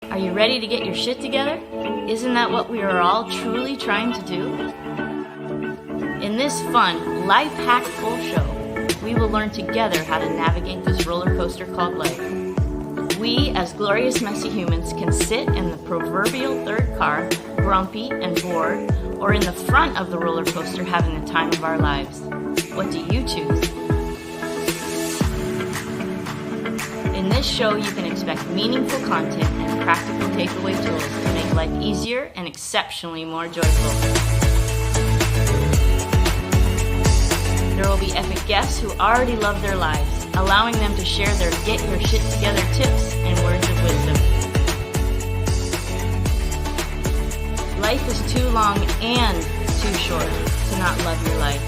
Are you ready to get your shit together? Isn't that what we are all truly trying to do? In this fun, life hack full show, we will learn together how to navigate this roller coaster called life. We, as glorious messy humans, can sit in the proverbial third car, grumpy and bored, or in the front of the roller coaster having the time of our lives. What do you choose? In this show, you can expect meaningful content and practical takeaway tools to make life easier and exceptionally more joyful. There will be epic guests who already love their lives, allowing them to share their get your shit together tips and words of wisdom. Life is too long and too short to not love your life.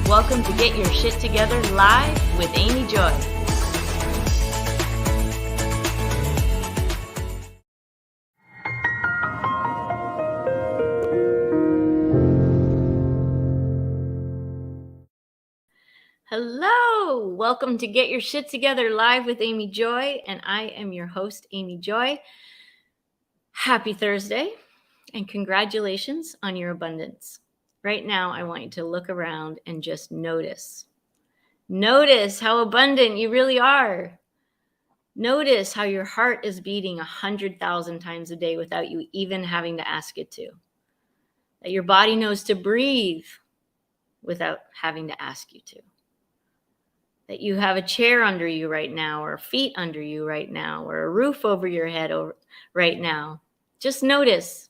Welcome to Get Your Shit Together Live with Amy Joy. Hello, welcome to Get Your Shit Together Live with Amy Joy, and I am your host, Amy Joy. Happy Thursday, and congratulations on your abundance. Right now, I want you to look around and just notice. Notice how abundant you really are. Notice how your heart is beating 100,000 times a day without you even having to ask it to. That your body knows to breathe without having to ask you to. That you have a chair under you right now, or feet under you right now, or a roof over your head right now. Just notice.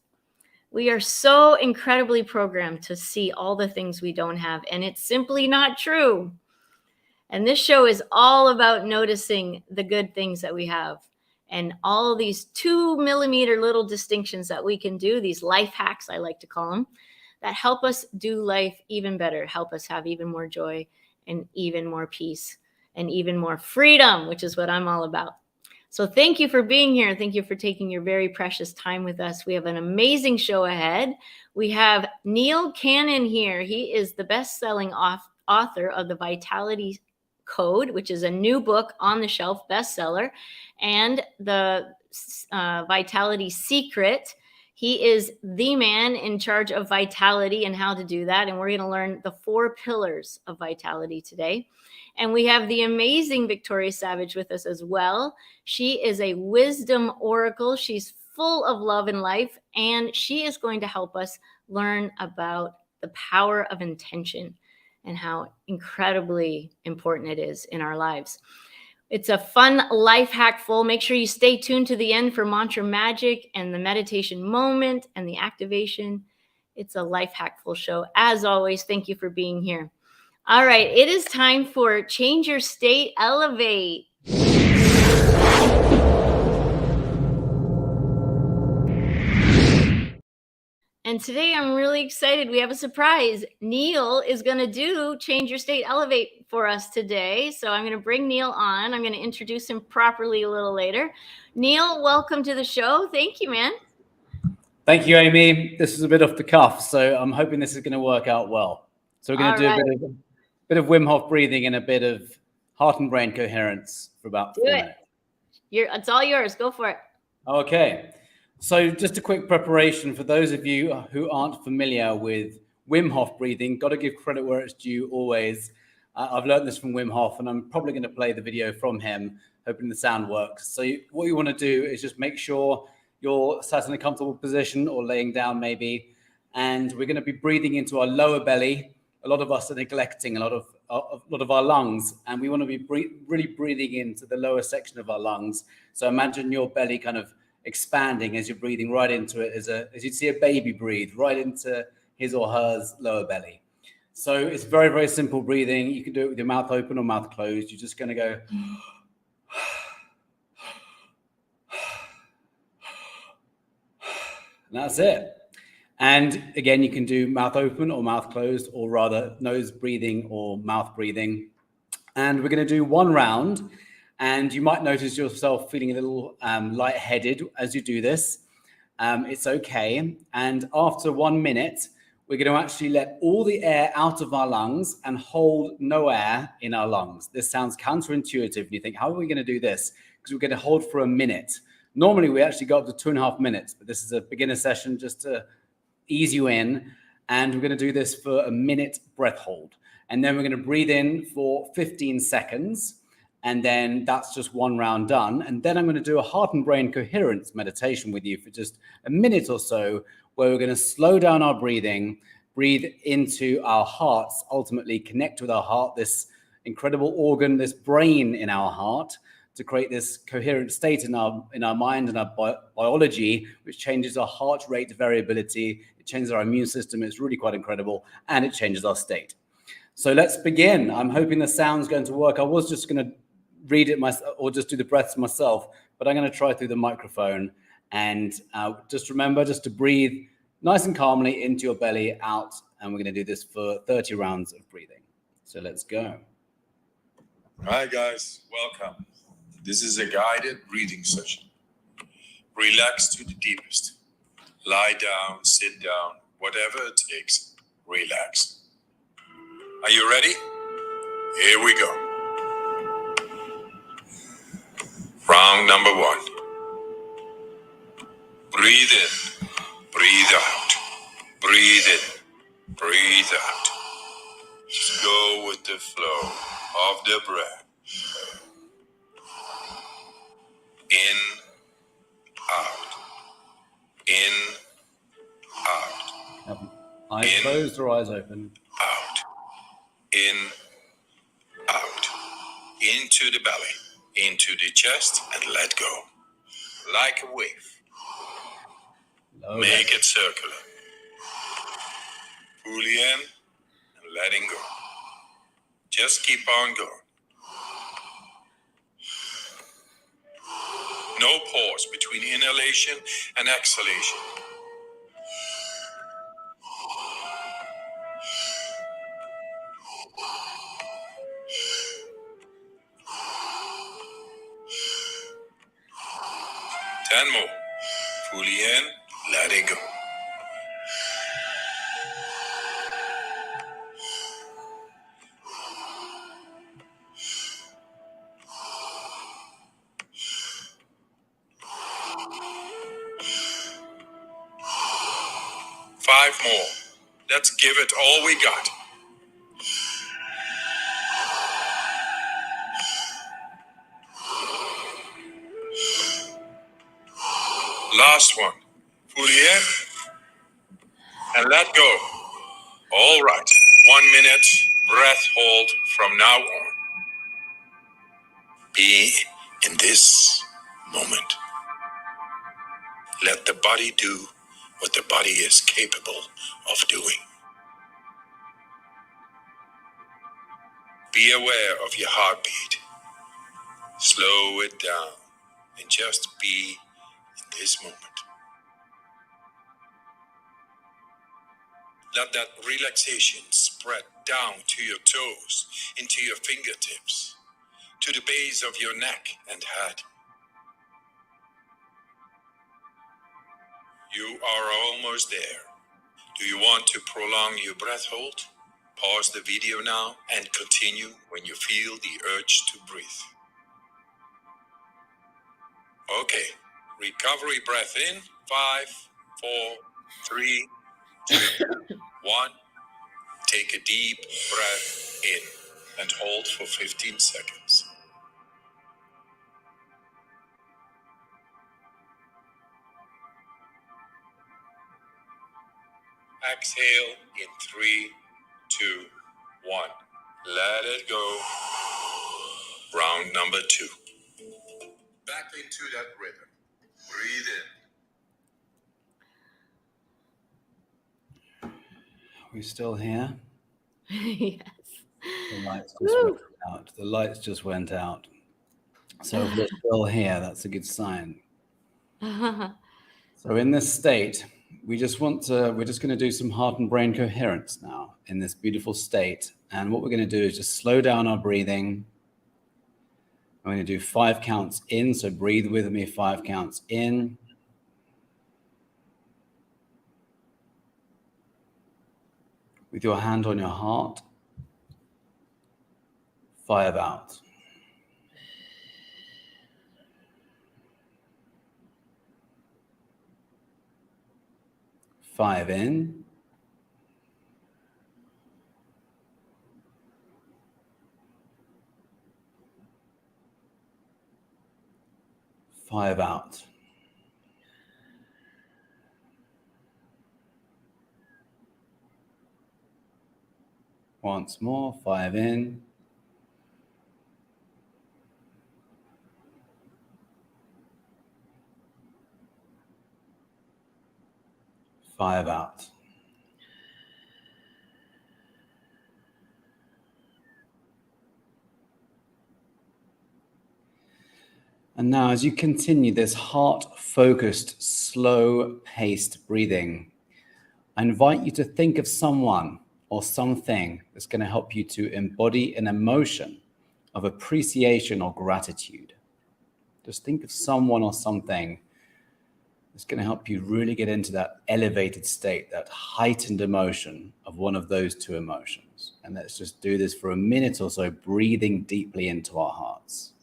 We are so incredibly programmed to see all the things we don't have, and it's simply not true. And this show is all about noticing the good things that we have and all of these 2 millimeter little distinctions that we can do, these life hacks, I like to call them, that help us do life even better, help us have even more joy and even more peace and even more freedom, which is what I'm all about. So thank you for being here. Thank you for taking your very precious time with us. We have an amazing show ahead. We have Neil Cannon here. He is the best-selling author of The Vitality Code, which is a new book on the shelf bestseller, and the Vitality Secret. He is the man in charge of vitality and how to do that. And we're going to learn the 4 pillars of vitality today. And we have the amazing Victoria Savage with us as well. She is a wisdom oracle. She's full of love and life, and she is going to help us learn about the power of intention and how incredibly important it is in our lives. It's a fun life hack full. Make sure you stay tuned to the end for mantra magic and the meditation moment and the activation. It's a life hack full show. As always, thank you for being here. All right, it is time for Change Your State, Elevate. And today I'm really excited. We have a surprise. Neil is going to do Change Your State, Elevate for us today. So I'm going to bring Neil on. I'm going to introduce him properly a little later. Neil, welcome to the show. Thank you, man. Thank you, Amy. This is a bit off the cuff, so I'm hoping this is going to work out well. So we're going to do a bit of Wim Hof breathing and a bit of heart and brain coherence for about 4 minutes. It's all yours. Go for it. Okay. So just a quick preparation for those of you who aren't familiar with Wim Hof breathing. Got to give credit where it's due always. I've learned this from Wim Hof, and I'm probably going to play the video from him, hoping the sound works. So what you want to do is just make sure you're sat in a comfortable position or laying down maybe, and we're going to be breathing into our lower belly. A lot of us are neglecting a lot of our lungs, and we want to be really breathing into the lower section of our lungs. So imagine your belly kind of expanding as you're breathing right into it, as you'd see a baby breathe right into his or her lower belly. So it's very, very simple breathing. You can do it with your mouth open or mouth closed. You're just going to go. And that's it. And again, you can do mouth open or mouth closed, or rather nose breathing or mouth breathing. And we're going to do one round. And you might notice yourself feeling a little lightheaded as you do this. It's okay. And after 1 minute, we're going to actually let all the air out of our lungs and hold no air in our lungs. This sounds counterintuitive. And you think, how are we going to do this? Because we're going to hold for a minute. Normally, we actually go up to 2.5 minutes, but this is a beginner session just to ease you in. And we're going to do this for a minute breath hold. And then we're going to breathe in for 15 seconds. And then that's just one round done. And then I'm going to do a heart and brain coherence meditation with you for just a minute or so, where we're going to slow down our breathing, breathe into our hearts, ultimately connect with our heart, this incredible organ, this brain in our heart, to create this coherent state in our mind and our biology, which changes our heart rate variability. It changes our immune system. It's really quite incredible. And it changes our state. So let's begin. I'm hoping the sound's going to work. I was just going to read it myself or just do the breaths myself, but I'm going to try through the microphone. And just remember just to breathe nice and calmly into your belly, out. And we're going to do this for 30 rounds of breathing. So let's go. Hi, guys. Welcome. This is a guided breathing session. Relax to the deepest. Lie down, sit down, whatever it takes. Relax. Are you ready? Here we go. Round number 1. Breathe in, breathe out, breathe in, breathe out. Just go with the flow of the breath. In, out, in, out. Eyes in, closed or eyes open? Out, in, out, into the belly, into the chest, and let go. Like a wave. Make it circular. Fully in and letting go. Just keep on going. No pause between inhalation and exhalation. Ten more. Fully in, letting go. Five more. Let's give it all we got. Last one. Fully in and let go. All right. 1 minute breath hold from now on. Be in this moment. Let the body do what the body is capable of doing. Be aware of your heartbeat. Slow it down and just be in this moment. Let that relaxation spread down to your toes, into your fingertips, to the base of your neck and head. You are almost there. Do you want to prolong your breath hold? Pause the video now and continue when you feel the urge to breathe. Okay, recovery breath in. 5, 4, 3, 2, 1. Take a deep breath in and hold for 15 seconds. Exhale in 3, 2, 1. Let it go. Round number 2. Back into that rhythm. Breathe in. Are we still here? Yes. The lights just Woo. went out. The lights just went out. So if we're still here, that's a good sign. So in this state, we're just going to do some heart and brain coherence now in this beautiful state. And what we're going to do is just slow down our breathing. I'm going to do 5 counts in. So breathe with me, 5 counts in. With your hand on your heart. 5 out. Five in. 5 out. Once more, 5 in. 5 out. And now as you continue this heart-focused, slow-paced breathing, I invite you to think of someone or something that's going to help you to embody an emotion of appreciation or gratitude. Just think of someone or something that's going to help you really get into that elevated state, that heightened emotion of one of those two emotions. And let's just do this for a minute or so, breathing deeply into our hearts.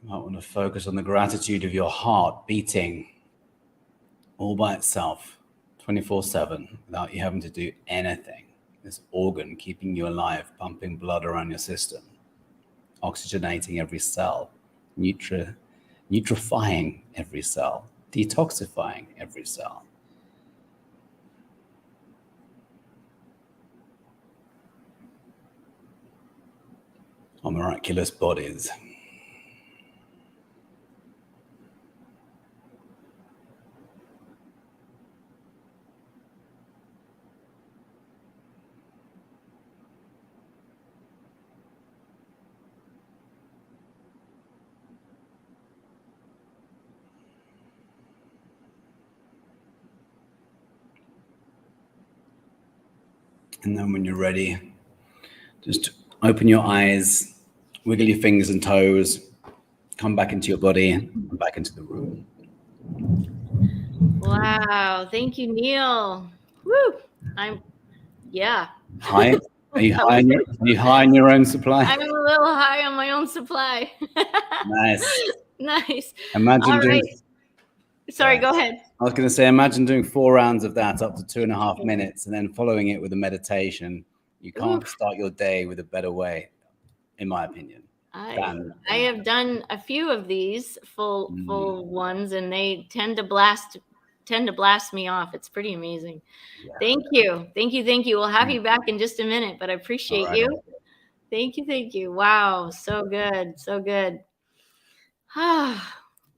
You might want to focus on the gratitude of your heart beating all by itself, 24/7, without you having to do anything. This organ keeping you alive, pumping blood around your system, oxygenating every cell, nutrifying every cell, detoxifying every cell. Our miraculous bodies. And then when you're ready, just open your eyes, wiggle your fingers and toes, come back into your body and back into the room. Wow. Thank you, Neil. Woo. High? Are you high on your own supply? I'm a little high on my own supply. Nice. Nice. Imagine All doing. right. Sorry, go ahead. I was going to say, imagine doing 4 rounds of that up to 2.5 minutes and then following it with a meditation. You can't start your day with a better way, in my opinion. I have done a few of these full ones, and they tend to blast me off. It's pretty amazing. Yeah. Thank you. We'll have you back in just a minute, but I appreciate you. Thank you. Wow, so good.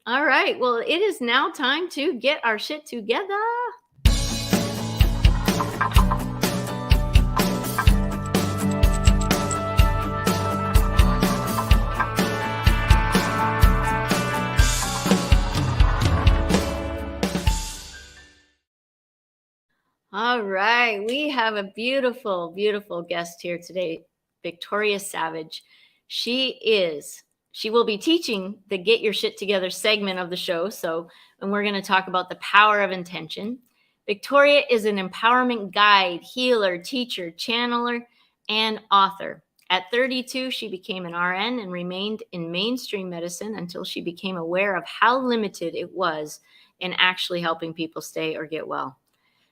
All right. Well, it is now time to get our shit together. All right, we have a beautiful, beautiful guest here today, Victoria Savage. She will be teaching the Get Your Shit Together segment of the show. And we're going to talk about the power of intention. Victoria is an empowerment guide, healer, teacher, channeler, and author. At 32, she became an RN and remained in mainstream medicine until she became aware of how limited it was in actually helping people stay or get well.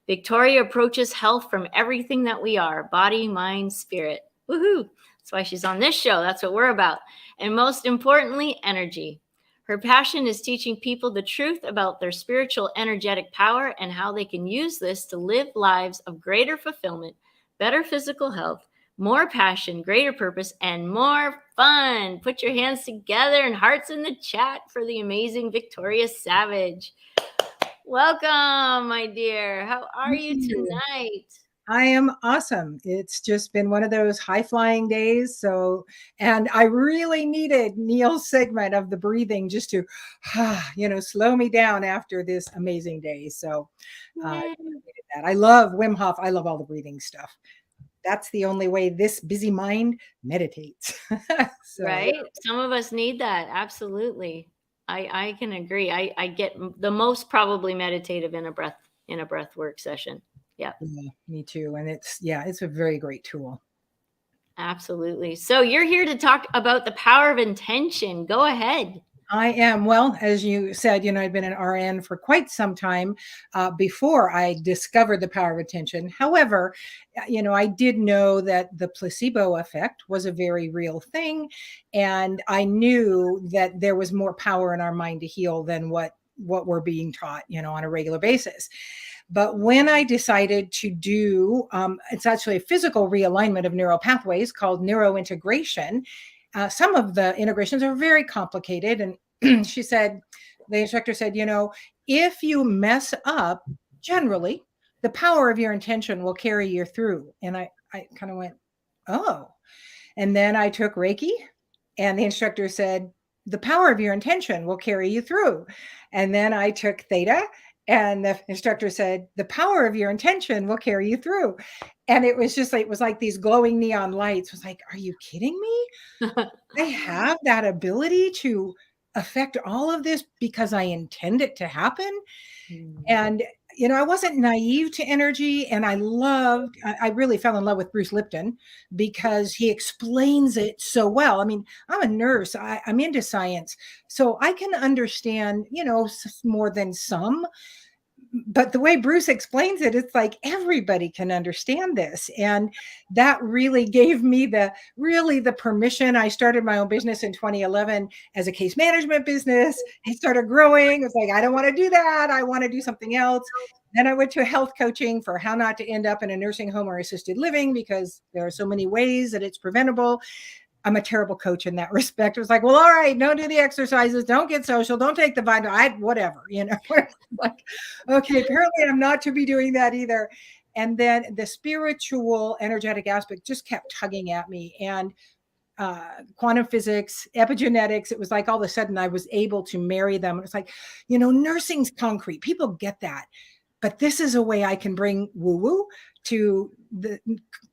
Victoria approaches health from everything that we are, body, mind, spirit. Woohoo! That's why she's on this show. That's what we're about. And most importantly, energy. Her passion is teaching people the truth about their spiritual energetic power and how they can use this to live lives of greater fulfillment, better physical health, more passion, greater purpose, and more fun. Put your hands together and hearts in the chat for the amazing Victoria Savage. Welcome, my dear. How are you tonight? I am awesome. It's just been one of those high-flying days. And I really needed Neil's segment of the breathing just to, slow me down after this amazing day. So I needed that. I love Wim Hof. I love all the breathing stuff. That's the only way this busy mind meditates. Right? Some of us need that. Absolutely. I can agree. I get the most probably meditative in a breath work session. Yeah, me too. And it's a very great tool. Absolutely. So you're here to talk about the power of intention. Go ahead. I am. Well, as you said, I'd been an RN for quite some time before I discovered the power of intention. However, I did know that the placebo effect was a very real thing. And I knew that there was more power in our mind to heal than what we're being taught, on a regular basis. But when I decided to do, it's actually a physical realignment of neural pathways called neurointegration. Some of the integrations are very complicated. And the instructor said, if you mess up, generally, the power of your intention will carry you through. And I kind of went, oh. And then I took Reiki, and the instructor said, the power of your intention will carry you through. And then I took Theta, and the instructor said, the power of your intention will carry you through. And it was just like these glowing neon lights. It was like, are you kidding me? I have that ability to affect all of this because I intend it to happen. And, I wasn't naive to energy. And I really fell in love with Bruce Lipton because he explains it so well. I mean, I'm a nurse. I'm into science. So I can understand, more than some. But the way Bruce explains it, it's like everybody can understand this. And that really gave me the permission. I started my own business in 2011 as a case management business. It started growing. It's like, I don't want to do that. I want to do something else. Then I went to health coaching for how not to end up in a nursing home or assisted living because there are so many ways that it's preventable. I'm a terrible coach in that respect. It was like, well, all right, don't do the exercises, don't get social, don't take the vitamin, whatever, like, okay, apparently I'm not to be doing that either. And then the spiritual energetic aspect just kept tugging at me, and quantum physics, epigenetics. It was like all of a sudden I was able to marry them. It was like, nursing's concrete. People get that. But this is a way I can bring woo-woo to the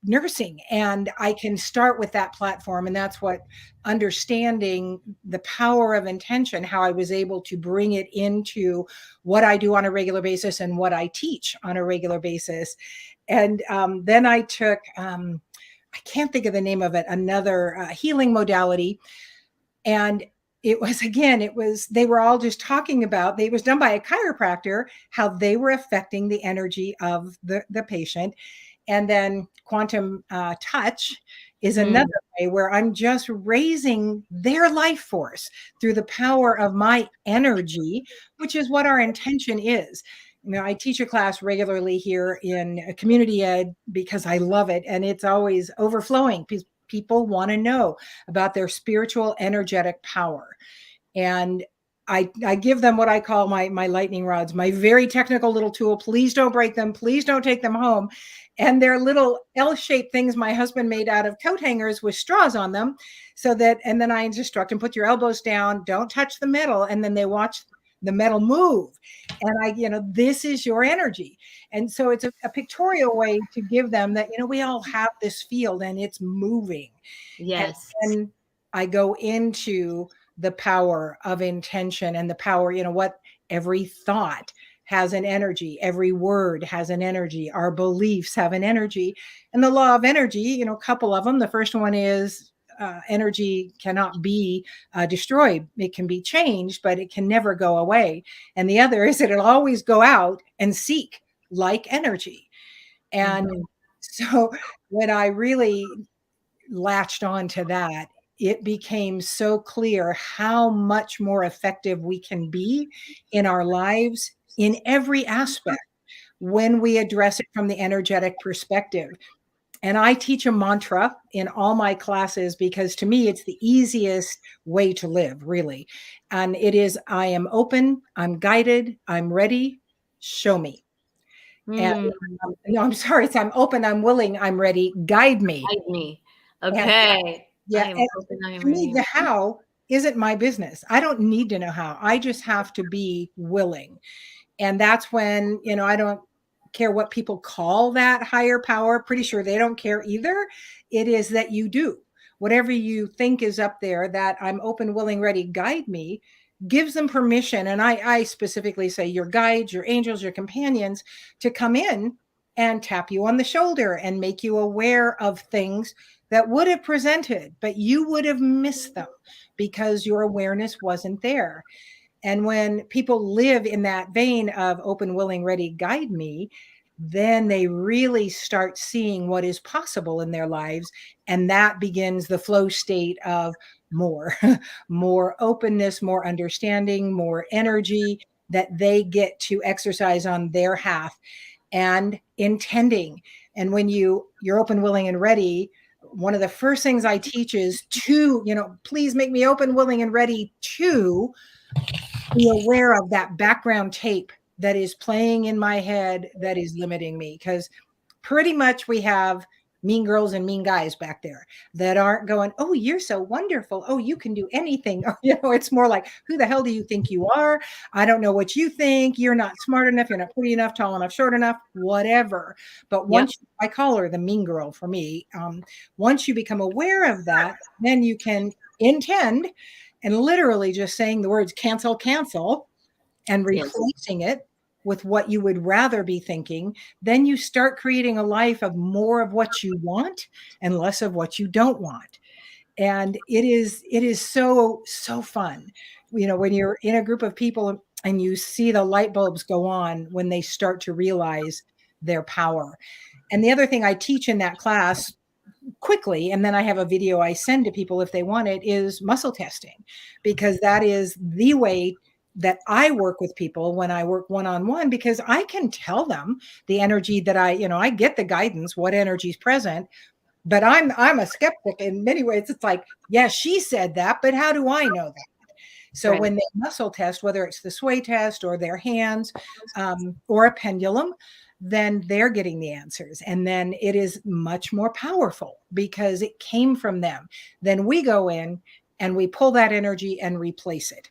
nursing, and I can start with that platform. And that's what understanding the power of intention, how I was able to bring it into what I do on a regular basis and what I teach on a regular basis. And then I took, I can't think of the name of it, another healing modality. And they were all just talking about, it was done by a chiropractor, how they were affecting the energy of the patient. And then quantum touch is another way where I'm just raising their life force through the power of my energy, which is what our intention is. I teach a class regularly here in community ed because I love it. And it's always overflowing. People want to know about their spiritual energetic power. And I give them what I call my lightning rods, my very technical little tool. Please don't break them. Please don't take them home. And they're little L-shaped things my husband made out of coat hangers with straws on them. So that, and then I instruct them, put your elbows down, don't touch the metal. And then they watch the metal move. And this is your energy. And so it's a pictorial way to give them that, we all have this field and it's moving. Yes. And I go into the power of intention and the power, what every thought has an energy, every word has an energy, our beliefs have an energy. And the law of energy, a couple of them. The first one is energy cannot be destroyed. It can be changed, but it can never go away. And the other is that it'll always go out and seek like energy. And so when I really latched on to that, it became so clear how much more effective we can be in our lives in every aspect when we address it from the energetic perspective. And I teach a mantra in all my classes because to me, it's the easiest way to live, really. And it is, I am open, I'm guided, I'm ready, show me. And no, I'm sorry, it's I'm open, I'm willing, I'm ready, guide me. Guide me. Okay. Yeah. To me, the how isn't my business. I don't need to know how. I just have to be willing. And that's when, I don't care what people call that higher power. Pretty sure they don't care either. It is that you do. Whatever you think is up there, that I'm open, willing, ready, guide me, gives them permission. And I specifically say your guides, your angels, your companions to come in and tap you on the shoulder and make you aware of things that would have presented, but you would have missed them because your awareness wasn't there. And when people live in that vein of open, willing, ready, guide me, then they really start seeing what is possible in their lives. And that begins the flow state of more, more openness, more understanding, more energy that they get to exercise on their half and intending. And when you're open, willing, and ready, one of the first things I teach is to, please make me open, willing, and ready to be aware of that background tape that is playing in my head that is limiting me. Because pretty much we have mean girls and mean guys back there that aren't going, oh, you're so wonderful. Oh, you can do anything. It's more like, who the hell do you think you are? I don't know what you think. You're not smart enough. You're not pretty enough, tall enough, short enough, whatever. But once I call her the mean girl for me, once you become aware of that, then you can intend and literally just saying the words cancel, cancel, and replacing it with what you would rather be thinking, then you start creating a life of more of what you want and less of what you don't want. And it is so, so fun. When you're in a group of people and you see the light bulbs go on when they start to realize their power. And the other thing I teach in that class quickly, and then I have a video I send to people if they want it, is muscle testing, because that is the way that I work with people when I work one-on-one, because I can tell them the energy that I get the guidance, what energy is present, but I'm a skeptic in many ways. It's like, yeah, she said that, but how do I know that? So when they muscle test, whether it's the sway test or their hands or a pendulum, then they're getting the answers. And then it is much more powerful because it came from them. Then we go in and we pull that energy and replace it.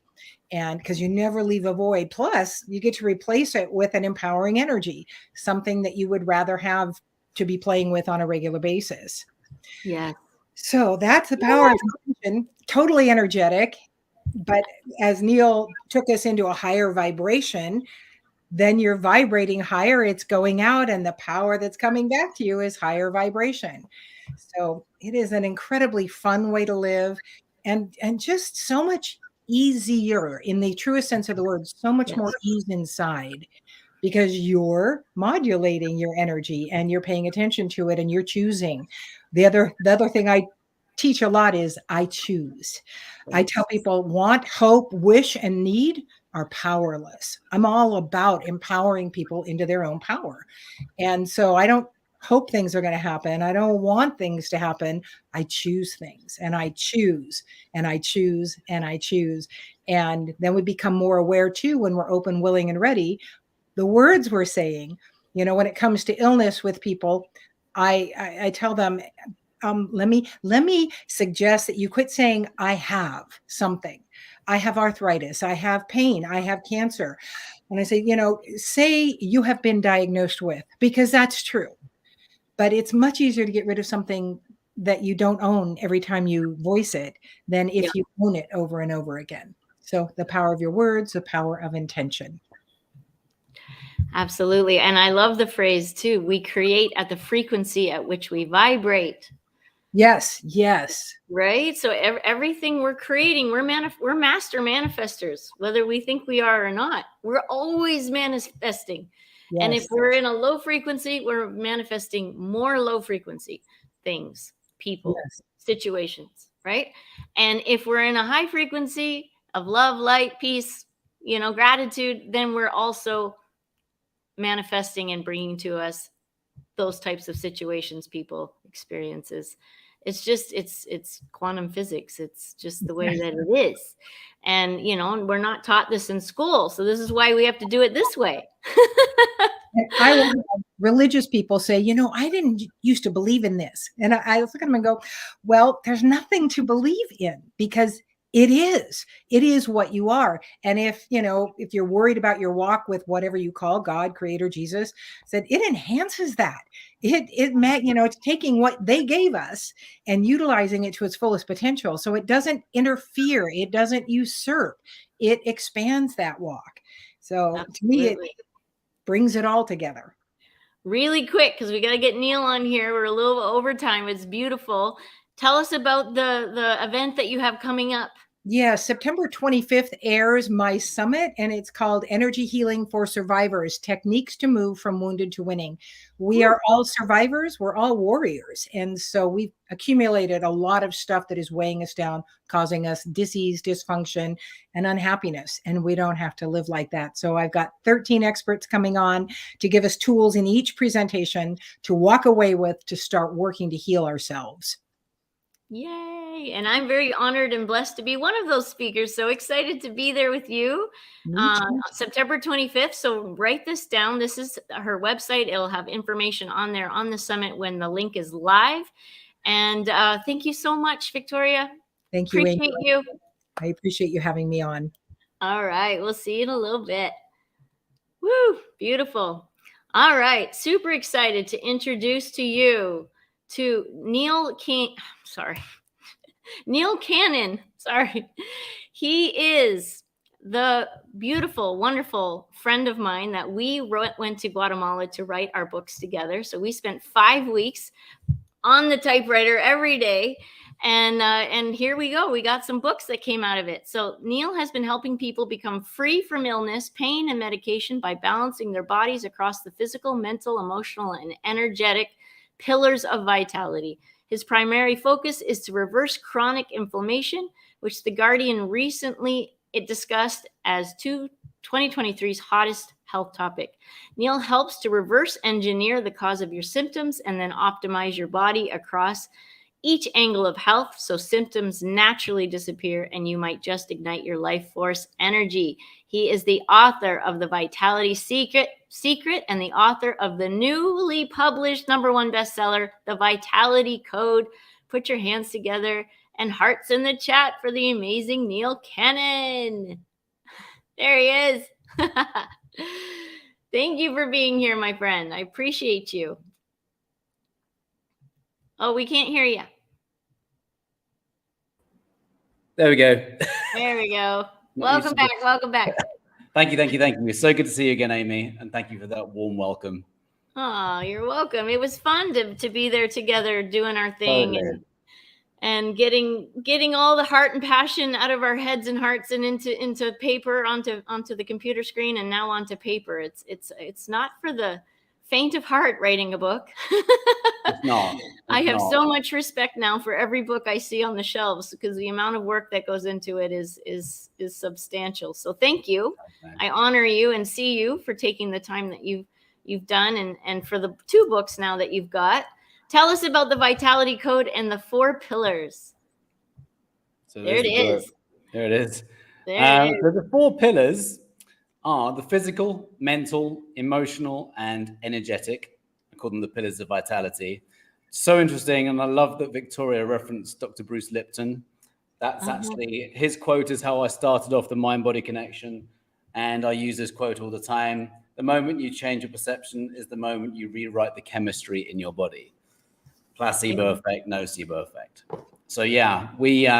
And because you never leave a void, plus you get to replace it with an empowering energy, something that you would rather have to be playing with on a regular basis. Yeah. So that's the power of intention, totally energetic. But as Neil took us into a higher vibration, then you're vibrating higher, it's going out, and the power that's coming back to you is higher vibration. So it is an incredibly fun way to live, and just so much easier in the truest sense of the word, so much more ease inside, because you're modulating your energy and you're paying attention to it and you're choosing. The other thing I teach a lot is I choose. I tell people want, hope, wish, and need are powerless. I'm all about empowering people into their own power. And so I don't hope things are going to happen. I don't want things to happen. I choose things, and I choose and I choose and I choose. And then we become more aware too when we're open, willing, and ready. The words we're saying, when it comes to illness with people, I tell them, let me suggest that you quit saying I have something. I have arthritis. I have pain. I have cancer. And I say, say you have been diagnosed with, because that's true. But it's much easier to get rid of something that you don't own every time you voice it than if you own it over and over again. So the power of your words, the power of intention. Absolutely. And I love the phrase too. We create at the frequency at which we vibrate. Yes. Yes. Right. So everything we're creating, we're master manifestors, whether we think we are or not. We're always manifesting. Yes. And if we're in a low frequency, we're manifesting more low frequency things, people, situations. Right. And if we're in a high frequency of love, light, peace, gratitude, then we're also manifesting and bringing to us those types of situations, people, experiences. It's just, it's quantum physics. It's just the way that it is. And, we're not taught this in school. So this is why we have to do it this way. I love religious people say, I didn't used to believe in this. And I look at them and go, well, there's nothing to believe in, because it is what you are. And if you're worried about your walk with whatever you call God, creator, Jesus, said it enhances that. It's taking what they gave us and utilizing it to its fullest potential. So it doesn't interfere. It doesn't usurp. It expands that walk. So Absolutely. To me, it brings it all together. Really quick, because we got to get Neil on here. We're a little over time. It's beautiful. Tell us about the event that you have coming up. Yeah, September 25th airs my summit, and it's called Energy Healing for Survivors, Techniques to Move from Wounded to Winning. We are all survivors. We're all warriors. And so we've accumulated a lot of stuff that is weighing us down, causing us disease, dysfunction, and unhappiness. And we don't have to live like that. So I've got 13 experts coming on to give us tools in each presentation to walk away with, to start working to heal ourselves. Yay. And I'm very honored and blessed to be one of those speakers. So excited to be there with you. September 25th. So write this down. This is her website. It'll have information on there on the summit when the link is live. And thank you so much, Victoria. Thank you. Appreciate you. I appreciate you having me on. All right. We'll see you in a little bit. Woo. Beautiful. All right. Super excited to introduce to you to Neil Cannon. Sorry. He is the beautiful, wonderful friend of mine that we went to Guatemala to write our books together. So we spent 5 weeks on the typewriter every day. And here we go. We got some books that came out of it. So Neil has been helping people become free from illness, pain, and medication by balancing their bodies across the physical, mental, emotional, and energetic pillars of vitality. His primary focus is to reverse chronic inflammation, which The Guardian recently discussed as 2023's hottest health topic. Neil helps to reverse engineer the cause of your symptoms and then optimize your body across each angle of health so symptoms naturally disappear and you might just ignite your life force energy. He is the author of The Vitality Secret and the author of the newly published #1 bestseller, The Vitality Code. Put your hands together and hearts in the chat for the amazing Neil Cannon. There he is. Thank you for being here, my friend. I appreciate you. Oh, we can't hear you. There we go. There we go. Welcome back. Welcome back. Thank you. It's so good to see you again, Amy. And thank you for that warm welcome. Oh, you're welcome. It was fun to be there together doing our thing. Totally. And getting all the heart and passion out of our heads and hearts and into paper, onto the computer screen, and now onto paper. It's not for the faint of heart writing a book. It's not. I have so much respect now for every book I see on the shelves because the amount of work that goes into it is substantial. So thank you. I honor you and see you for taking the time that you've you've done and for the 2 books now that you've got. Tell us about the Vitality Code and the 4 pillars. So There it there's is. There it is. There it is. So the 4 pillars are the physical, mental, emotional, and energetic. I call them the pillars of vitality. So interesting. And I love that Victoria referenced Dr. Bruce Lipton. That's actually his quote is how I started off the mind-body connection. And I use this quote all the time. The moment you change your perception is the moment you rewrite the chemistry in your body. Placebo effect, nocebo effect. So yeah, what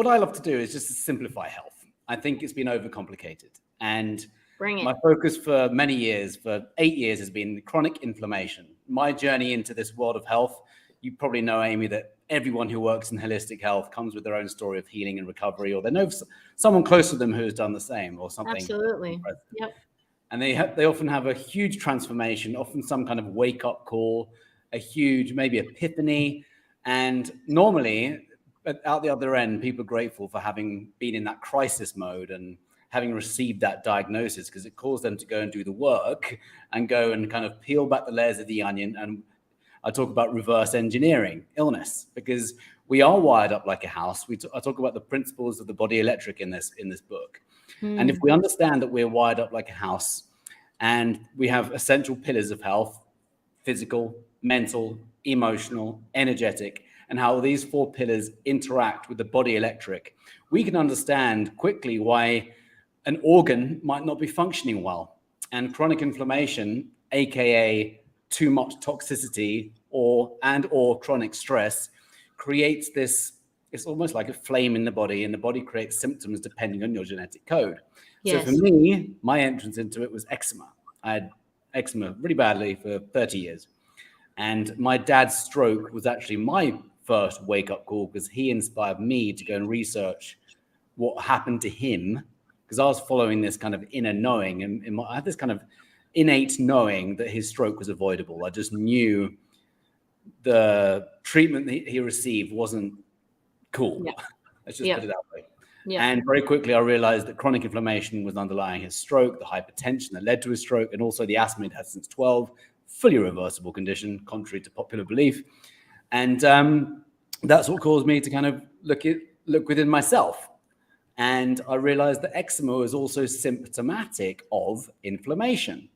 I love to do is just to simplify health. I think it's been overcomplicated. And Bring it. my focus for many years, for 8 years, has been chronic inflammation. My journey into this world of health, you probably know, Amy, that everyone who works in holistic health comes with their own story of healing and recovery, or they know someone close to them who has done the same or something. Absolutely. Yep. And they often have a huge transformation, often some kind of wake-up call, a huge maybe epiphany. And normally, out the other end, people are grateful for having been in that crisis mode and having received that diagnosis, because it caused them to go and do the work and go and kind of peel back the layers of the onion. And I talk about reverse engineering illness, because we are wired up like a house. I talk about the principles of the body electric in this book. And if we understand that we're wired up like a house and we have essential pillars of health, physical, mental, emotional, energetic, and how these 4 pillars interact with the body electric, we can understand quickly why an organ might not be functioning well. And chronic inflammation, aka too much toxicity or chronic stress, creates this, it's almost like a flame in the body, and the body creates symptoms depending on your genetic code. Yes. So for me, my entrance into it was eczema. I had eczema really badly for 30 years. And my dad's stroke was actually my first wake-up call, because he inspired me to go and research what happened to him, because I was following this kind of inner knowing, and I had this kind of innate knowing that his stroke was avoidable. I just knew the treatment that he received wasn't cool. Yeah. Let's just put it that way. Yeah. And very quickly, I realized that chronic inflammation was underlying his stroke, the hypertension that led to his stroke, and also the asthma he'd had since 12, fully reversible condition, contrary to popular belief. And that's what caused me to kind of look within myself. And I realized that eczema was also symptomatic of inflammation.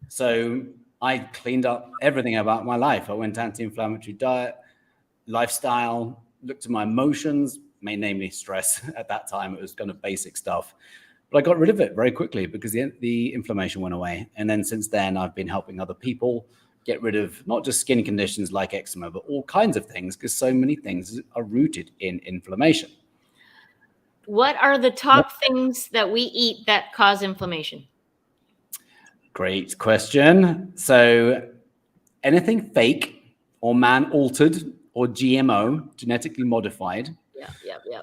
So I cleaned up everything about my life. I went anti-inflammatory diet, lifestyle, looked at my emotions, namely stress. At that time, it was kind of basic stuff. But I got rid of it very quickly because the inflammation went away. And then since then, I've been helping other people get rid of not just skin conditions like eczema, but all kinds of things, because so many things are rooted in inflammation. What are the top things that we eat that cause inflammation? Great question. So anything fake or man-altered or GMO, genetically modified. Yeah.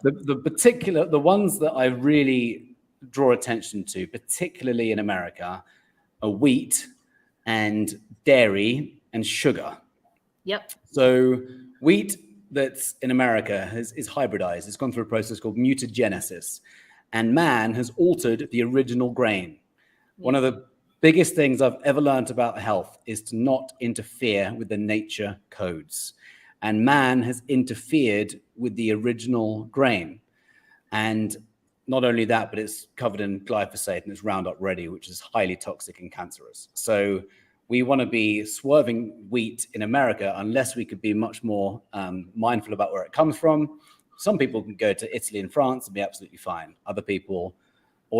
The ones that I really draw attention to, particularly in America, are wheat and dairy and sugar. Yep. So wheat that's in America is hybridized. It's gone through a process called mutagenesis, and man has altered the original grain. One of the biggest things I've ever learned about health is to not interfere with the nature codes. And man has interfered with the original grain. And not only that, but it's covered in glyphosate and it's Roundup Ready, which is highly toxic and cancerous. So we want to be swerving wheat in America unless we could be much more mindful about where it comes from. Some people can go to Italy and France and be absolutely fine. Other people,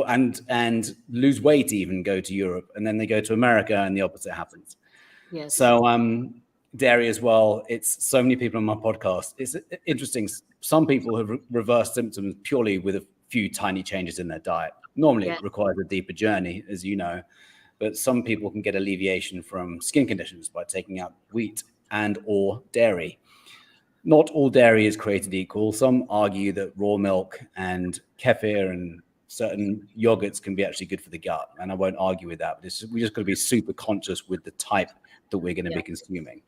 and lose weight, even go to Europe, and then they go to America and the opposite happens. Yes. So dairy as well. It's so many people on my podcast. It's interesting. Some people have reversed symptoms purely with a few tiny changes in their diet. Normally it requires a deeper journey, as you know, but some people can get alleviation from skin conditions by taking out wheat and or dairy. Not all dairy is created equal. Some argue that raw milk and kefir and certain yogurts can be actually good for the gut. And I won't argue with that, but we just got to be super conscious with the type that we're going to be consuming.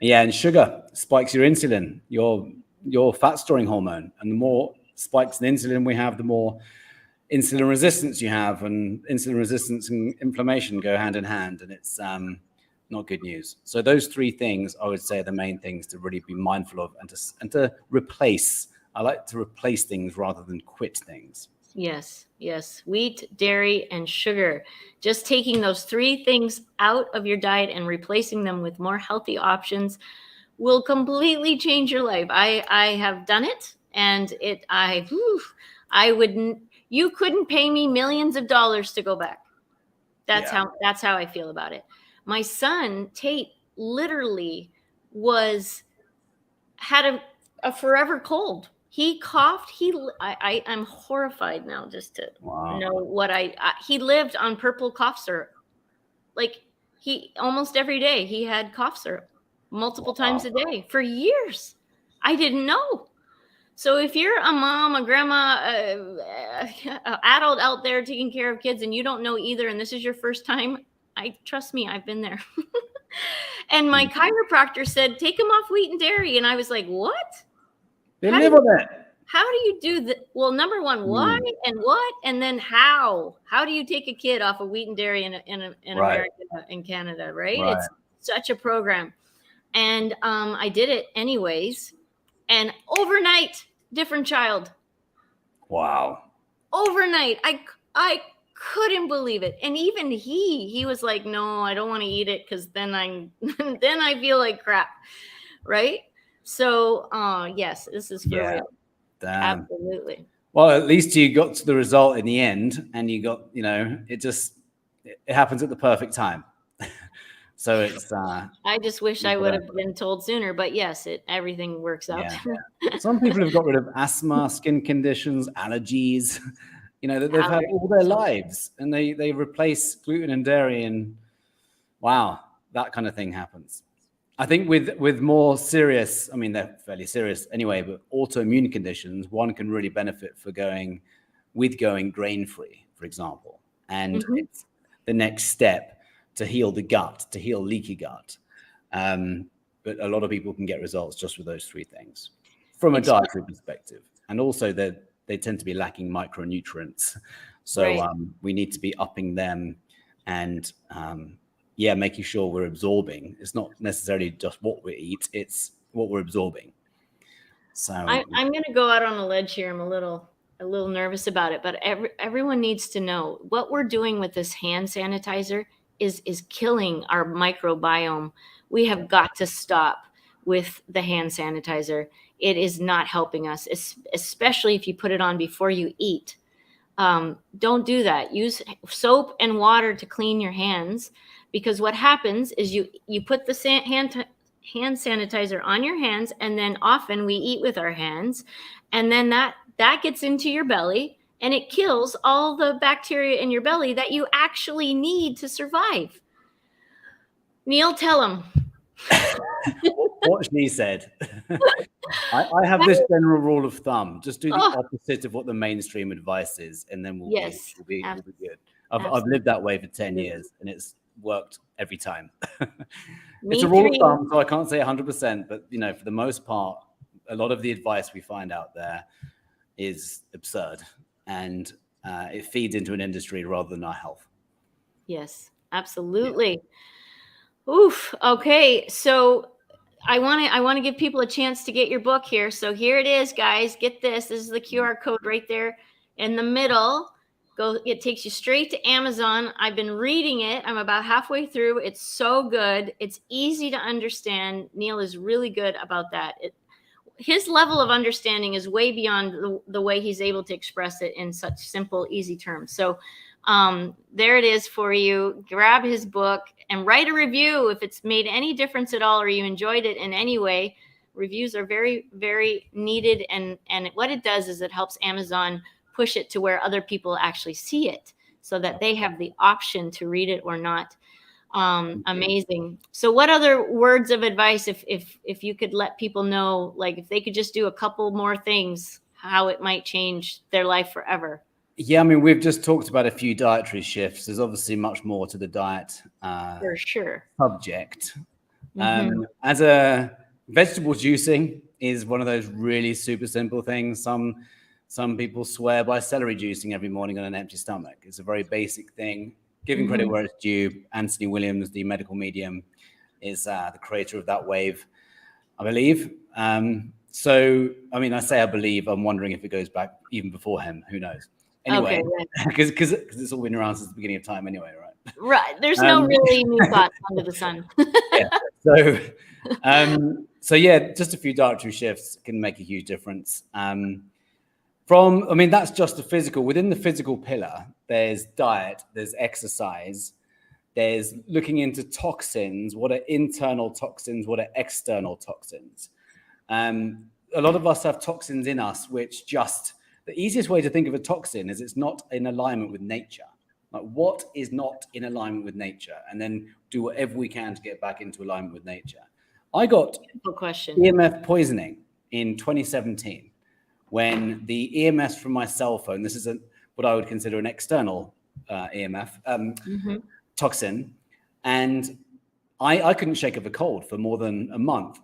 Yeah, and sugar spikes your insulin, your fat storing hormone. And the more spikes in insulin we have, the more insulin resistance you have, and insulin resistance and inflammation go hand in hand, and it's not good news. So those three things, I would say, are the main things to really be mindful of, and to replace. I like to replace things rather than quit things. Yes, yes. Wheat, dairy, and sugar. Just taking those three things out of your diet and replacing them with more healthy options will completely change your life. I have done it, and I wouldn't. You couldn't pay me millions of dollars to go back. That's how I feel about it. My son Tate literally had a forever cold. He coughed. I'm horrified now just to know what he lived on purple cough syrup. Like he almost every day he had cough syrup multiple times a day for years. I didn't know. So if you're a mom, a grandma, adult out there taking care of kids and you don't know either, and this is your first time, trust me, I've been there. And my chiropractor said, take them off wheat and dairy. And I was like, what? They live on it. How do you do that? Well, number one, why and what? And then how? How do you take a kid off of wheat and dairy in America and Canada, right? It's such a program. And I did it anyways. And overnight, different child. Wow. Overnight. I couldn't believe it. And even he was like, no, I don't want to eat it because then I feel like crap. Right? So yes, this is for real. Damn. Absolutely. Well, at least you got to the result in the end, and you got, it happens at the perfect time. So it's I just wish I would have been told sooner, but yes, everything works out. Yeah. Some people have got rid of asthma, skin conditions, allergies, that they've had all their lives, and they replace gluten and dairy, and wow, that kind of thing happens. I think with more serious, I mean, they're fairly serious anyway, but autoimmune conditions, one can really benefit for going grain-free, for example. And it's the next step to heal the gut, to heal leaky gut. But a lot of people can get results just with those three things from a dietary perspective. And also they tend to be lacking micronutrients. So we need to be upping them and making sure we're absorbing. It's not necessarily just what we eat, it's what we're absorbing. So I'm going to go out on a ledge here. I'm a little nervous about it, but everyone needs to know what we're doing with this hand sanitizer is killing our microbiome. We have got to stop with the hand sanitizer. It is not helping us, especially if you put it on before you eat. Don't do that. Use soap and water to clean your hands, because what happens is you put the hand sanitizer on your hands, and then often we eat with our hands, and then that gets into your belly and it kills all the bacteria in your belly that you actually need to survive. Neil, tell him. What she said. I have this general rule of thumb: just do the opposite of what the mainstream advice is, and then we'll be good. I've lived that way for 10 years, and it's worked every time. It's a rule of thumb, so I can't say 100%, but for the most part, a lot of the advice we find out there is absurd, and it feeds into an industry rather than our health. Yes, absolutely. Yeah. Oof. Okay, so I want to give people a chance to get your book here. So here it is, guys. Get this. This is the QR code right there in the middle. It takes you straight to Amazon. I've been reading it. I'm about halfway through. It's so good. It's easy to understand. Neil is really good about that. His level of understanding is way beyond the way he's able to express it in such simple, easy terms. So there it is for you. Grab his book and write a review if it's made any difference at all or you enjoyed it in any way. Reviews are very, very needed. And what it does is it helps Amazon push it to where other people actually see it so that they have the option to read it or not. Amazing. So what other words of advice, if you could let people know, like if they could just do a couple more things, how it might change their life forever? Yeah, I mean, we've just talked about a few dietary shifts. There's obviously much more to the diet for sure subject. As a vegetable juicing is one of those really super simple things. Some Some people swear by celery juicing every morning on an empty stomach. It's a very basic thing. Giving credit where it's due, Anthony Williams, the medical medium, is the creator of that wave, I believe. So, I mean, I say I believe. I'm wondering if it goes back even before him. Who knows? Anyway, because it's all been around since the beginning of time anyway, right? Right. There's no really new thoughts under the sun. So yeah, just a few dietary shifts can make a huge difference. I mean, that's just the physical. Within the physical pillar, there's diet, there's exercise, there's looking into toxins. What are internal toxins? What are external toxins? A lot of us have toxins in us, which the easiest way to think of a toxin is it's not in alignment with nature. Like, what is not in alignment with nature? And then do whatever we can to get back into alignment with nature. I got EMF poisoning in 2017 when the EMS from my cell phone, this is what I would consider an external EMF toxin, and I couldn't shake off a cold for more than a month.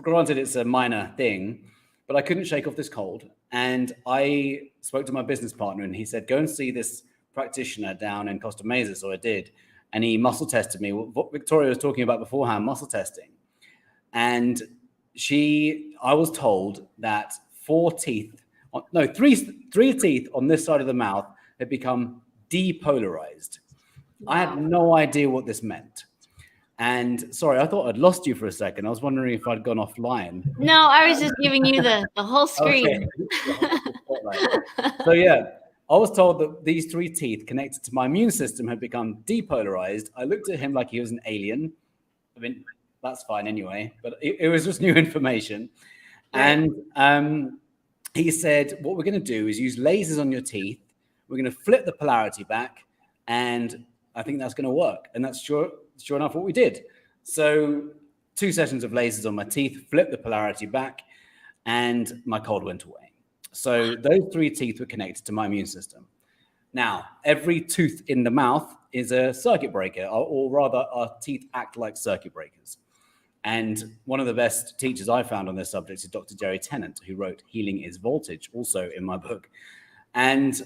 Granted, it's a minor thing, but I couldn't shake off this cold. And I spoke to my business partner, and he said, go and see this practitioner down in Costa Mesa. So I did. And he muscle tested me. What Victoria was talking about beforehand, muscle testing. And I was told that three teeth on this side of the mouth had become depolarized. Wow. I had no idea what this meant. And sorry, I thought I'd lost you for a second. I was wondering if I'd gone offline. No, I was just giving you the whole screen. Okay. So yeah, I was told that these three teeth connected to my immune system had become depolarized. I looked at him like he was an alien. I mean, that's fine anyway, but it was just new information. Right. And he said, what we're going to do is use lasers on your teeth. We're going to flip the polarity back, and I think that's going to work. And that's sure enough what we did. So 2 sessions of lasers on my teeth, flipped the polarity back, and my cold went away. So those three teeth were connected to my immune system. Now, every tooth in the mouth is a circuit breaker, or rather our teeth act like circuit breakers. And one of the best teachers I found on this subject is Dr. Jerry Tennant, who wrote Healing is Voltage, also in my book. And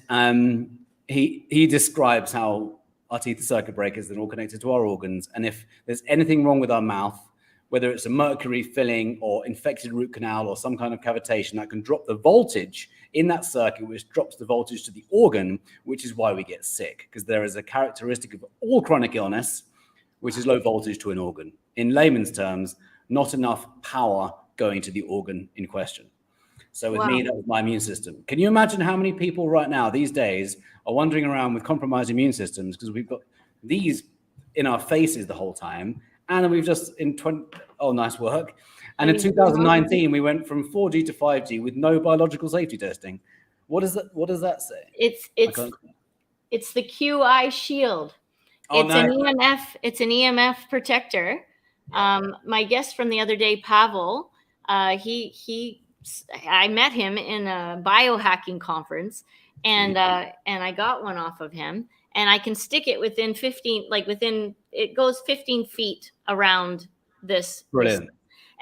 he describes how our teeth are circuit breakers that are all connected to our organs. And if there's anything wrong with our mouth, whether it's a mercury filling or infected root canal or some kind of cavitation, that can drop the voltage in that circuit, which drops the voltage to the organ, which is why we get sick. Because there is a characteristic of all chronic illness, which is low voltage to an organ. In layman's terms, not enough power going to the organ in question. So with me, that was my immune system. Can you imagine how many people right now, these days, are wandering around with compromised immune systems because we've got these in our faces the whole time, and we've just nice work. And in 2019, we went from 4G to 5G with no biological safety testing. What does that say? It's the QI shield. It's an EMF protector. My guest from the other day, Pavel, I met him in a biohacking conference, and I got one off of him, and I can stick it within 15, it goes 15 feet around this. Brilliant.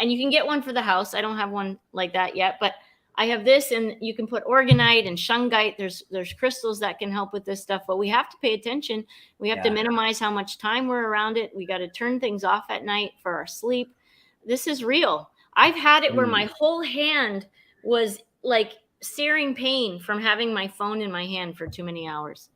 And you can get one for the house. I don't have one like that yet, but I have this, and you can put orgonite and shungite. There's crystals that can help with this stuff, but we have to pay attention. We have to minimize how much time we're around it. We got to turn things off at night for our sleep. This is real. I've had it where my whole hand was like searing pain from having my phone in my hand for too many hours.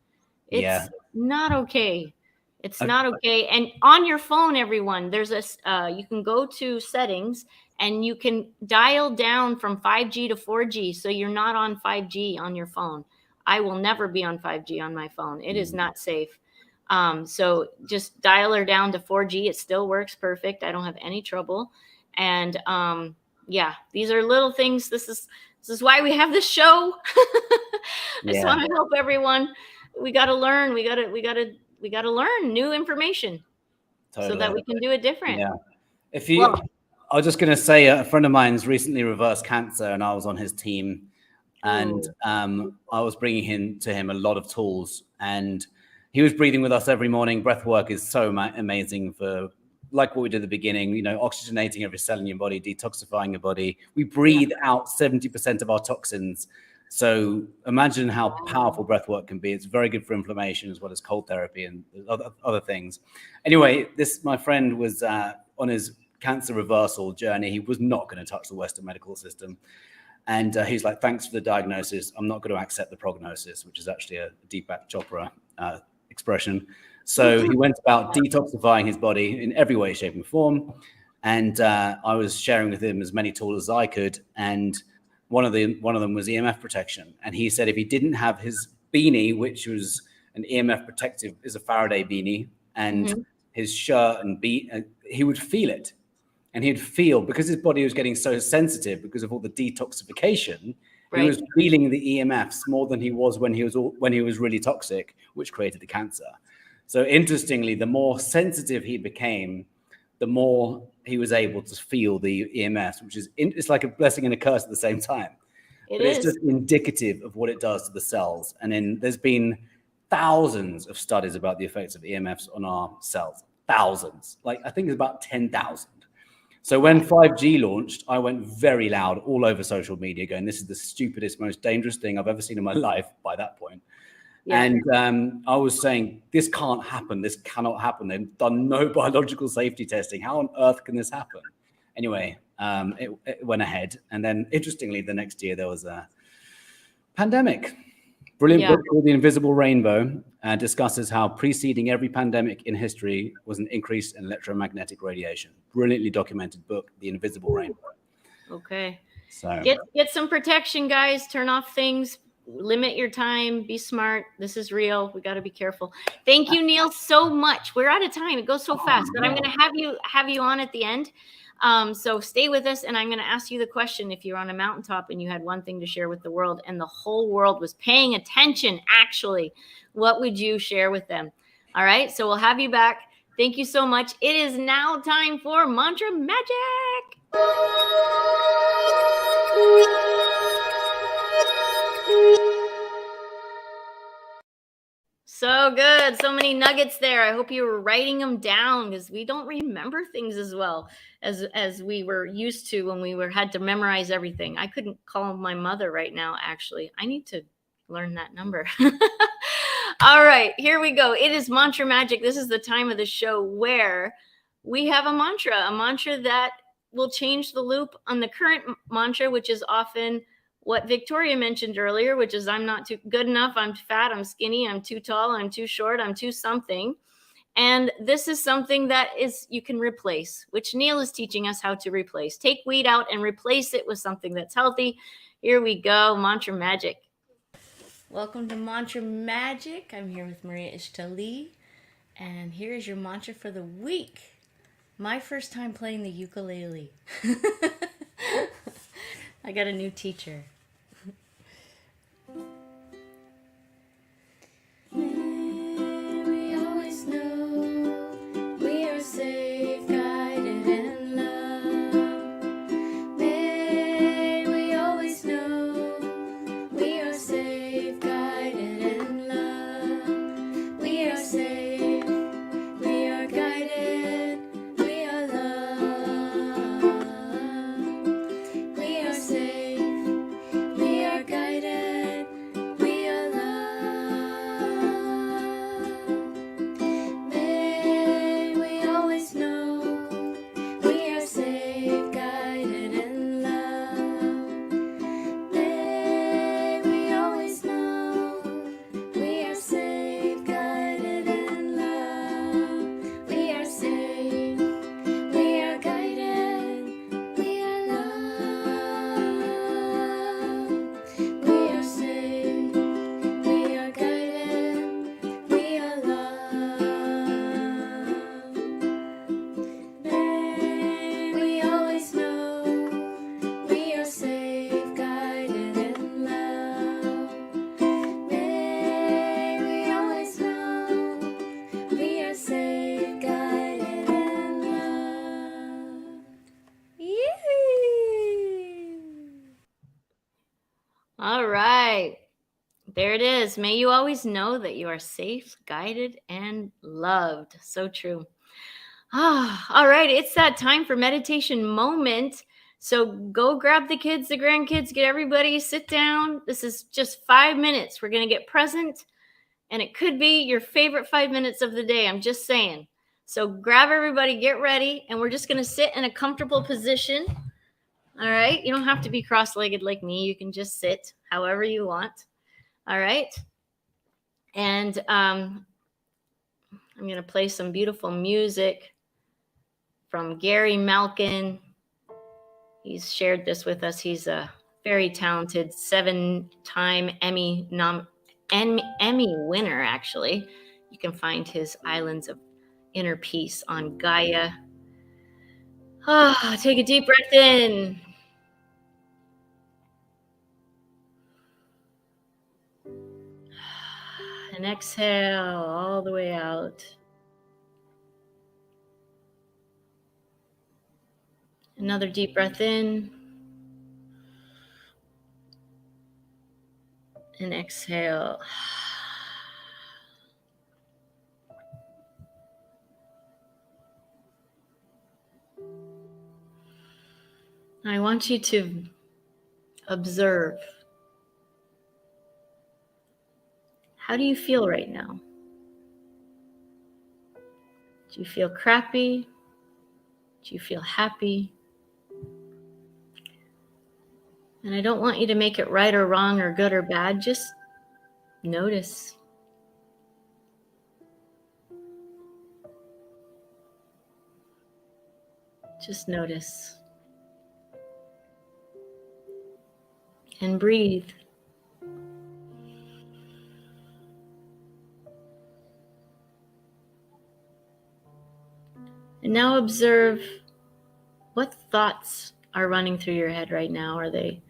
It's not okay. It's not okay. And on your phone, everyone, there's you can go to settings and you can dial down from 5G to 4G. So you're not on 5G on your phone. I will never be on 5G on my phone. It is not safe. So just dial her down to 4G. It still works perfect. I don't have any trouble. And these are little things. This is why we have this show. I just want to help everyone. We got to learn. We got to learn new information so that we can do it different. Yeah. I was just going to say, a friend of mine's recently reversed cancer, and I was on his team, and I was bringing to him a lot of tools, and he was breathing with us every morning. Breath work is so amazing for, like what we did at the beginning, oxygenating every cell in your body, detoxifying your body. We breathe out 70% of our toxins. So imagine how powerful breath work can be. It's very good for inflammation as well as cold therapy and other things. Anyway, my friend was on his cancer reversal journey. He was not going to touch the Western medical system. And he's like, thanks for the diagnosis. I'm not going to accept the prognosis, which is actually a Deepak Chopra expression. So he went about detoxifying his body in every way, shape, and form. And I was sharing with him as many tools as I could. And one of them was EMF protection. And he said if he didn't have his beanie, which was an EMF protective, is a Faraday beanie, and his shirt and he would feel it. And he'd feel, because his body was getting so sensitive because of all the detoxification, he was feeling the EMFs more than he was when he was really toxic, which created the cancer. So interestingly, the more sensitive he became, the more he was able to feel the EMFs, which is it's like a blessing and a curse at the same time. It's just indicative of what it does to the cells. And then there's been thousands of studies about the effects of EMFs on our cells. Thousands. Like I think it's about 10,000. So when 5G launched, I went very loud all over social media going, this is the stupidest, most dangerous thing I've ever seen in my life by that point. Yeah. And I was saying, this can't happen. This cannot happen. They've done no biological safety testing. How on earth can this happen? Anyway, it went ahead. And then interestingly, the next year there was a pandemic. Brilliant book called The Invisible Rainbow, discusses how preceding every pandemic in history was an increase in electromagnetic radiation. Brilliantly documented book, The Invisible Rainbow. Okay. So get some protection, guys. Turn off things. Limit your time. Be smart. This is real. We got to be careful. Thank you, Neil, so much. We're out of time. It goes so fast, but I'm going to have you on at the end. So stay with us, and I'm going to ask you the question. If you're on a mountaintop and you had one thing to share with the world and the whole world was paying attention, actually, what would you share with them? All right. So we'll have you back. Thank you so much. It is now time for Mantra Magic. So good. So many nuggets there. I hope you were writing them down because we don't remember things as well as we were used to when we had to memorize everything. I couldn't call my mother right now, actually. I need to learn that number. All right, here we go. It is Mantra Magic. This is the time of the show where we have a mantra that will change the loop on the current mantra, which is often what Victoria mentioned earlier, which is I'm not too good enough, I'm fat, I'm skinny, I'm too tall, I'm too short, I'm too something. And this is something that you can replace, which Neil is teaching us how to replace. Take weed out and replace it with something that's healthy. Here we go, Mantra Magic. Welcome to Mantra Magic. I'm here with Maria Ishtali, and here is your mantra for the week. My first time playing the ukulele. I got a new teacher. May we always know we are safe, guided, and loved. May we always know we are safe, guided, and loved. We are safe, we are guided, we are loved. We are safe, we are guided, we are loved. May we always know we are safe, guided, and loved. May we always know we are safe, guided, and loved. We are safe, we are guided, we are loved. We are safe, we are guided, we are loved. May we always know we are safe, guided, and loved. May we always know we are safe, guided, and loved. Yee! All right. There it is. May you always know that you are safe, guided, and loved. So true. All right. It's that time for meditation moment. So go grab the kids, the grandkids, get everybody, sit down. This is just 5 minutes. We're going to get present, and it could be your favorite 5 minutes of the day. I'm just saying. So grab everybody, get ready, and we're just going to sit in a comfortable position. All right. You don't have to be cross-legged like me. You can just sit however you want. All right. And I'm going to play some beautiful music from Gary Malkin. He's shared this with us. He's a very talented 7-time Emmy winner, actually. You can find his Islands of Inner Peace on Gaia. Take a deep breath in. And exhale all the way out. Another deep breath in. And exhale. I want you to observe. How do you feel right now? Do you feel crappy? Do you feel happy? And I don't want you to make it right or wrong or good or bad. Just notice. Just notice. And breathe. And now observe what thoughts are running through your head right now. Are they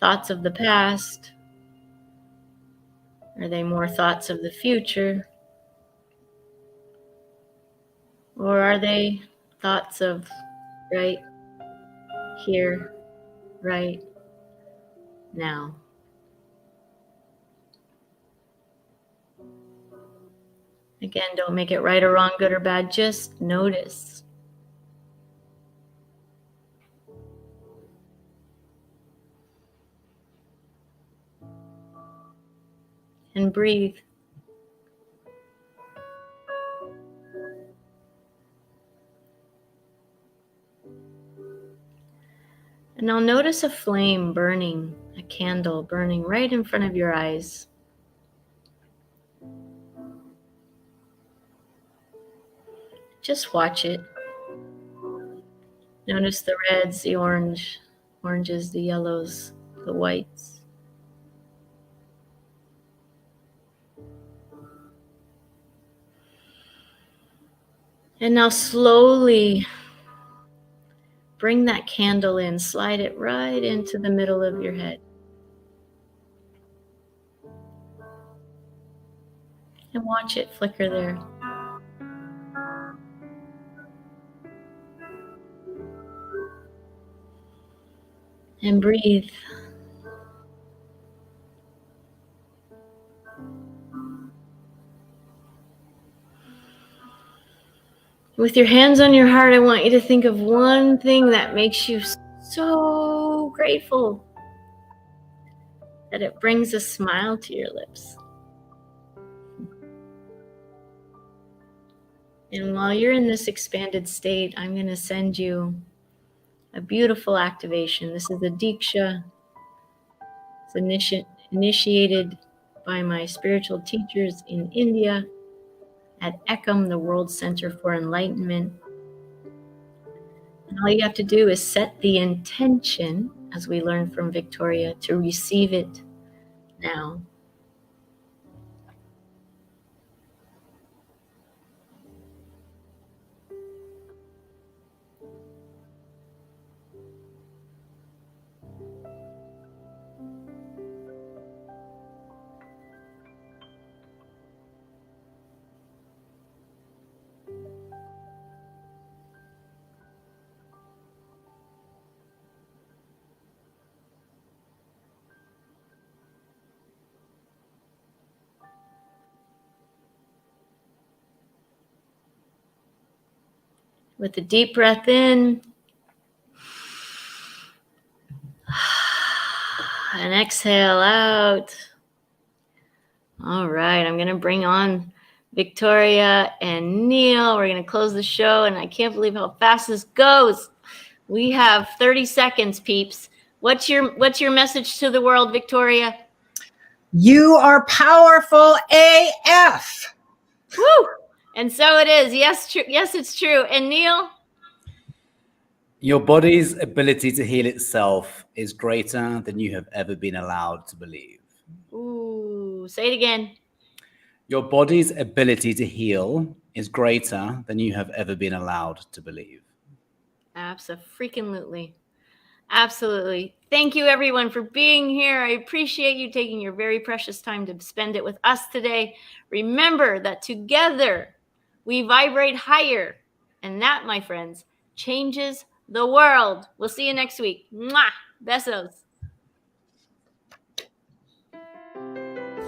thoughts of the past? Are they more thoughts of the future? Or are they thoughts of right here, right now? Again, don't make it right or wrong, good or bad. Just notice. And breathe. And now notice a flame burning, a candle burning right in front of your eyes. Just watch it. Notice the reds, the oranges, the yellows, the whites. And now slowly bring that candle in, slide it right into the middle of your head. And watch it flicker there. And breathe. With your hands on your heart, I want you to think of one thing that makes you so grateful that it brings a smile to your lips. And while you're in this expanded state, I'm going to send you a beautiful activation. This is a Diksha. It's initiated by my spiritual teachers in India at Ekam, the World Center for Enlightenment. And all you have to do is set the intention, as we learned from Victoria, to receive it now. With a deep breath in And exhale out. All right, I'm going to bring on Victoria and Neil. We're going to close the show, and I can't believe how fast this goes. We have 30 seconds, peeps. What's your message to the world, Victoria? You are powerful AF. Woo! And so it is. Yes, true. Yes, it's true. And Neil? Your body's ability to heal itself is greater than you have ever been allowed to believe. Ooh, say it again. Your body's ability to heal is greater than you have ever been allowed to believe. Abso-freaking-lutely. Absolutely. Thank you, everyone, for being here. I appreciate you taking your very precious time to spend it with us today. Remember that together we vibrate higher. And that, my friends, changes the world. We'll see you next week. Mwah! Besos.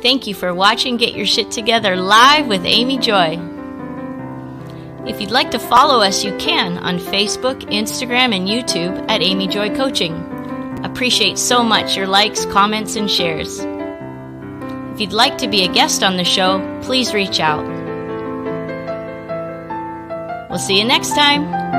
Thank you for watching Get Your Shit Together live with Amy Joy. If you'd like to follow us, you can on Facebook, Instagram, and YouTube at Amy Joy Coaching. Appreciate so much your likes, comments, and shares. If you'd like to be a guest on the show, please reach out. We'll see you next time.